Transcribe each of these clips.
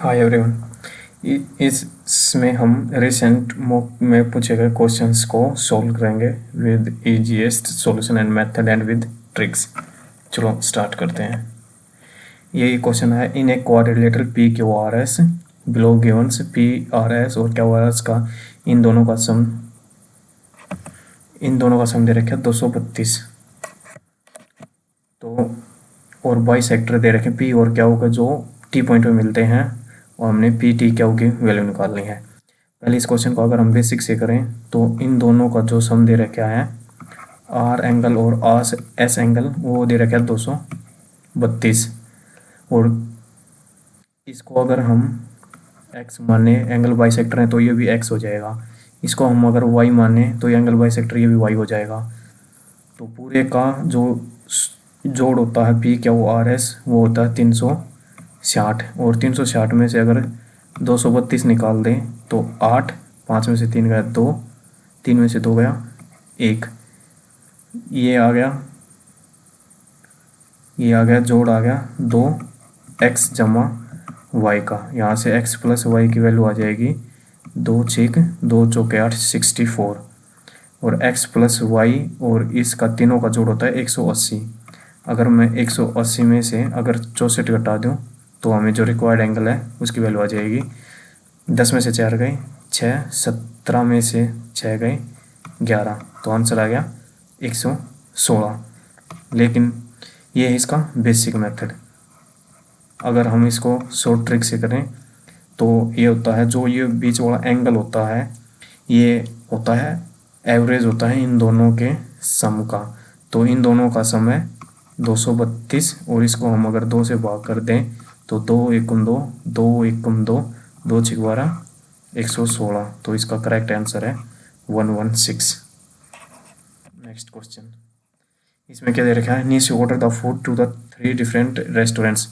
Hi everyone. इसमें हम recent mock में पूछे गए क्वेश्चंस को सॉल्व करेंगे with easiest solution and method and with tricks. चलो स्टार्ट करते हैं। यही क्वेश्चन है, in a quadrilateral P Q R S below givens P R S और क्यू आर एस का इन दोनों का सम दे रखे 232। तो और बाई सेक्टर दे रखे पी और क्यू का जो टी पॉइंट में मिलते हैं और हमने पी टी क्यू की वैल्यू निकालनी है। पहले इस क्वेश्चन को अगर हम बेसिक से करें तो इन दोनों का जो सम दे रखा है आर एंगल और आर एस एंगल वो दे रखा है 232। और इसको अगर हम एक्स माने एंगल बाई सेक्टर है तो ये भी एक्स हो जाएगा। इसको हम अगर वाई माने तो ये एंगल बाई सेक्टर ये भी वाई हो जाएगा। तो पूरे का जो जोड़ होता है पी क्यू आर एस वो होता है 360। और 360 में से अगर 232 निकाल दें तो 8, 5 में से 3 गया 2, 3 में से 2 गया 1। ये आ गया जोड़ आ गया 2x जमा वाई का। यहाँ से x प्लस वाई की वैल्यू आ जाएगी 2 6 2 चौके 8 64। और x प्लस वाई और इसका तीनों का जोड़ होता है 180। अगर मैं 180 में से अगर 64 घटा दूँ तो हमें जो रिक्वायर्ड एंगल है उसकी वैल्यू आ जाएगी 10 में से 4 गए 6, 17 में से 6 गए 11। तो आंसर आ गया 116। लेकिन ये है इसका बेसिक मेथड। अगर हम इसको शॉर्ट ट्रिक से करें तो ये होता है जो ये बीच वाला एंगल होता है ये होता है एवरेज होता है इन दोनों के सम का। तो इन दोनों का सम है 232 और इसको हम अगर 2 से भाग कर दें तो 2 एकम 2, 2 एकम 2, 2 6 12 116। तो इसका करेक्ट आंसर है 116। नेक्स्ट क्वेश्चन, इसमें क्या दे रखा है, नीचे order the food to the 3 different restaurants.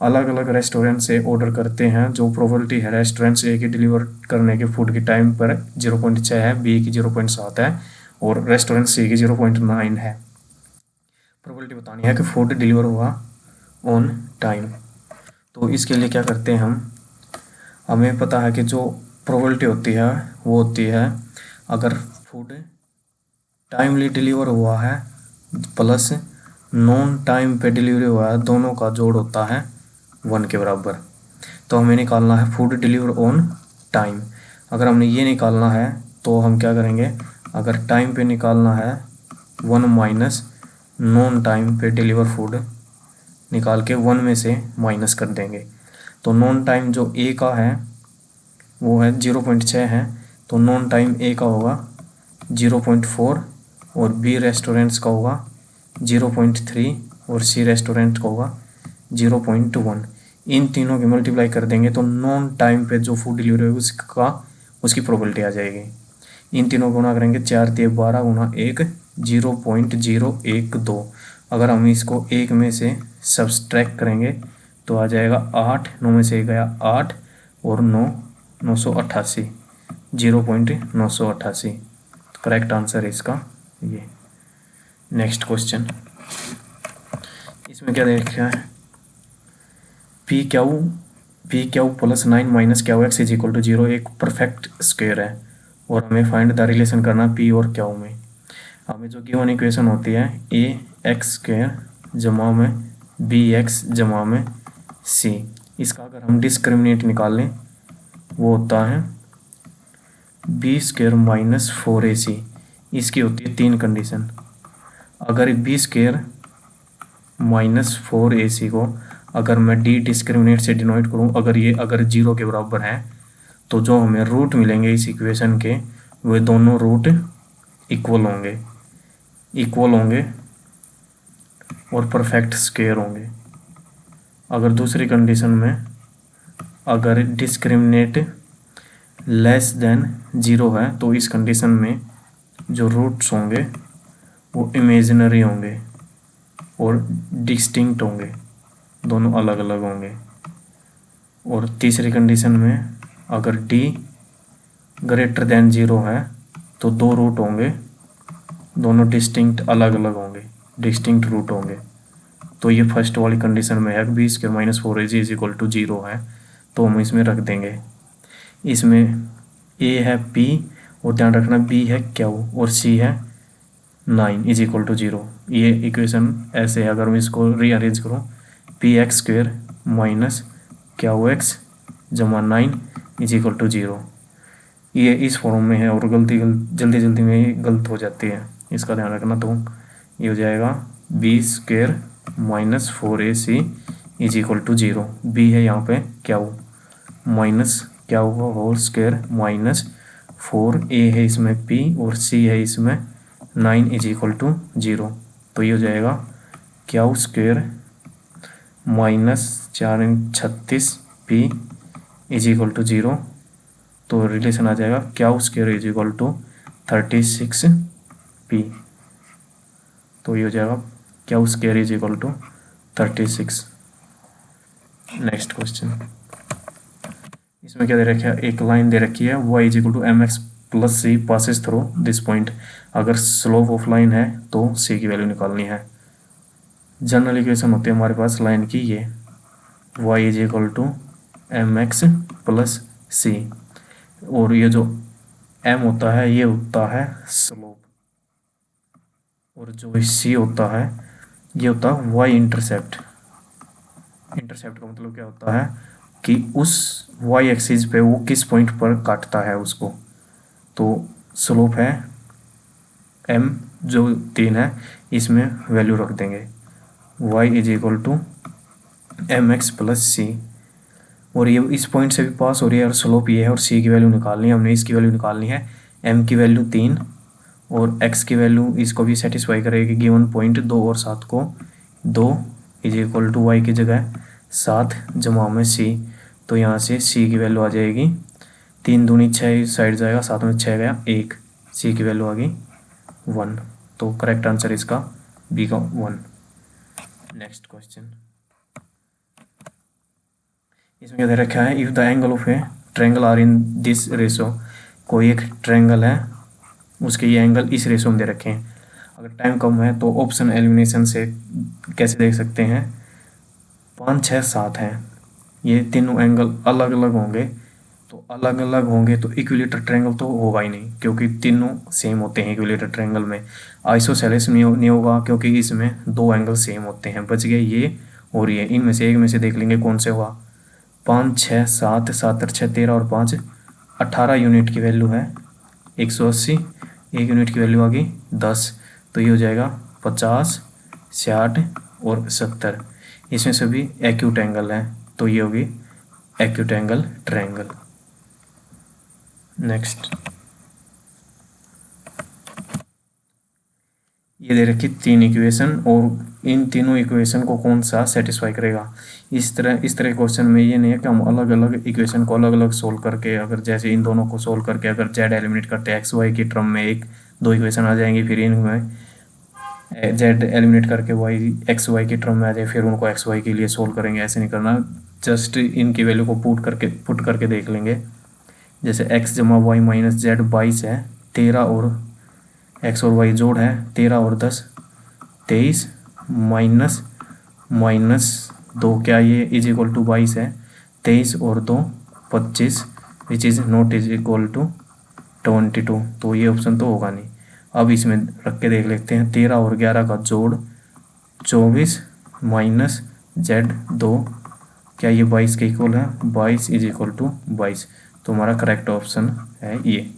अलग अलग रेस्टोरेंट से ऑर्डर करते हैं। जो प्रोबेबिलिटी है रेस्टोरेंट से की डिलीवर करने के फूड की टाइम पर 0.6 है, बी की 0.7 है और रेस्टोरेंट सी की 0.9 है। प्रोबेबिलिटी बतानी है कि फूड डिलीवर हुआ ऑन टाइम। तो इसके लिए क्या करते हैं हमें पता है कि जो प्रोबेबिलिटी होती है वो होती है अगर फूड टाइमली डिलीवर हुआ है प्लस नॉन टाइम पे डिलीवरी हुआ है, दोनों का जोड़ होता है 1 के बराबर। तो हमें निकालना है फूड डिलीवर ऑन टाइम। अगर हमने ये निकालना है तो हम क्या करेंगे, अगर टाइम पे निकालना है 1 माइनस नॉन टाइम पे डिलीवर फूड निकाल के 1 में से माइनस कर देंगे। तो नॉन टाइम जो ए का है वो है 0.6 है, तो नॉन टाइम ए का होगा 0.4 और बी रेस्टोरेंट्स का होगा 0.3 और सी रेस्टोरेंट का होगा 0.1। इन तीनों की मल्टीप्लाई कर देंगे तो नॉन टाइम पे जो फूड डिलीवरी होगी उसकी प्रोबेबिलिटी आ जाएगी। इन तीनों को गुणा करेंगे 4 × 12 गुणा 1 0.012। अगर हम इसको 1 में से सब्सट्रैक्ट करेंगे तो आ जाएगा 8, 9 में से गया 8 और 9 988 0.988। करेक्ट आंसर है इसका ये। नेक्स्ट क्वेश्चन, इसमें क्या देखा है, p q plus 9 minus q x is equal to 0 एक परफेक्ट स्क्वायर है और हमें फाइंड द रिलेशन करना पी और क्यू में। हमें जो गिवन इक्वेशन होती है ए एक्स स्क्वायर जमा में बी एक्स जमा में सी, इसका अगर हम डिस्क्रिमिनेंट निकाल लें वो होता है बी स्क्वायर माइनस 4ac। इसकी होती है 3 कंडीशन। अगर बी स्क्वायर माइनस 4ac को अगर मैं डी डिस्क्रिमिनेंट से डिनोट करूं, अगर 0 के बराबर है तो जो हमें रूट मिलेंगे इस इक्वेशन के वे दोनों रूट इक्वल होंगे और परफेक्ट स्क्वायर होंगे। अगर दूसरी कंडीशन में अगर डिस्क्रिमिनेंट लेस देन 0 है तो इस कंडीशन में जो रूट्स होंगे वो इमेजिनरी होंगे और डिस्टिंक्ट होंगे, दोनों अलग अलग होंगे। और तीसरी कंडीशन में अगर d ग्रेटर देन 0 है तो 2 रूट होंगे, दोनों डिस्टिंक्ट अलग अलग होंगे, डिस्टिंक्ट रूट होंगे। तो ये फर्स्ट वाली कंडीशन में है b square minus 4ac is equal to 0 है। तो हम इसमें रख देंगे। इसमें ए है पी और ध्यान रखना बी है क्यू और सी है 9 इज इक्वल टू 0। ये इक्वेशन ऐसे है, अगर मैं इसको रीअरेंज करूँ P x square minus q x जमा 9 इज इक्वल टू 0, ये इस फॉर्म में है और जल्दी जल्दी में ये गलत हो जाती है, इसका ध्यान रखना। तो ये हो जाएगा b square minus 4ac is equal to 0। B है यहाँ पे क्यू माइनस क्या होगा होल स्क्वेयर माइनस 4a है इसमें p और c है इसमें 9 इज इक्वल टू 0। तो ये हो जाएगा q square minus 4×36 p is equal to 0। तो रिलेशन आ जाएगा q square is equal to 36p। तो ये हो जाएगा q square is equal to 36। Next question, इसमें क्या दे रखा है, एक लाइन दे रखी है y is equal to m x plus c passes through this point. अगर स्लोप ऑफ लाइन है तो c की वैल्यू निकालनी है। जनरल इक्वेशन होती है हमारे पास लाइन की ये y is equal to m x plus c, और ये जो m होता है ये होता है स्लोप, और जो c होता है ये होता है y इंटरसेप्ट। इंटरसेप्ट का मतलब क्या होता है कि उस y एक्सिस पे वो किस पॉइंट पर काटता है उसको। तो स्लोप है m जो 3 है, इसमें वैल्यू रख देंगे y is equal to m x plus c, और ये इस पॉइंट से भी पास हो रही है और स्लोप ये है और c की वैल्यू निकालनी है। हमने इसकी वैल्यू निकालनी है, m की वैल्यू 3 और x की वैल्यू इसको भी सेटिस्फाई करेगी गिवन पॉइंट 2 और 7 को। 2 इज इक्वल टू वाई की जगह 7 जमा में c, तो यहाँ से c की वैल्यू आ जाएगी 3 दूनी 6 साइड जाएगा, 7 में 6 गया 1, c की वैल्यू आ गई 1। तो करेक्ट आंसर इसका बी का 1। नेक्स्ट क्वेश्चन, इसमें क्या दे रखा है, if the angle of a triangle are in this ratio. कोई एक ट्रायंगल है उसके ये एंगल इस रेशो में दे रखे हैं। अगर टाइम कम है तो ऑप्शन एलिमिनेशन से कैसे देख सकते हैं, 5 6 7 हैं, ये तीनों एंगल अलग अलग होंगे, तो अलग अलग होंगे तो इक्विलेटर ट्रायंगल तो होगा ही नहीं क्योंकि तीनों सेम होते हैं इक्विलेटर ट्रायंगल में। आइसोसेलेस नहीं होगा क्योंकि इसमें 2 एंगल सेम होते हैं। बच गए ये और ये, इनमें से एक में से देख लेंगे कौन से होगा। 5 6 7 7 और 6 13 और 5 18 यूनिट की वैल्यू है 180, 1 यूनिट की वैल्यू आ गई 10, तो ये हो जाएगा 50 60 और 70। इसमें सभी एक्यूट एंगल है, तो ये होगी एक्यूट एंगल ट्रायंगल। नेक्स्ट, ये दे रखी 3 इक्वेशन और इन तीनों इक्वेशन को कौन सा सेटिस्फाई करेगा। इस तरह क्वेश्चन में ये नहीं है कि हम अलग अलग इक्वेशन को अलग अलग सोल्व करके, अगर जैसे इन दोनों को सोल्व करके अगर जेड एलिमिनेट करते हैं एक्स वाई की टर्म में 1 2 इक्वेशन आ जाएंगी, फिर इनमें जेड एलिमिनेट करके वाई एक्स वाई की टर्म में आ जाए, फिर उनको एक्स वाई के लिए सोल्व करेंगे। ऐसे नहीं करना, जस्ट इनकी वैल्यू को पुट करके देख लेंगे। जैसे एक्स जमा वाई माइनस जेड 22 है, 13 और एक्स और वाई जोड़ है 13 और 10 23 माइनस 2 क्या ये इज इक्वल टू 22 है, 23 और 2 25 which is not is equal to 22, तो ये ऑप्शन तो होगा नहीं। अब इसमें रख के देख लेते हैं, 13 और 11 का जोड़ 24 माइनस जेड 2 क्या ये 22 के इक्वल है, 22 इज इक्वल टू 22, तो हमारा करेक्ट ऑप्शन है ये।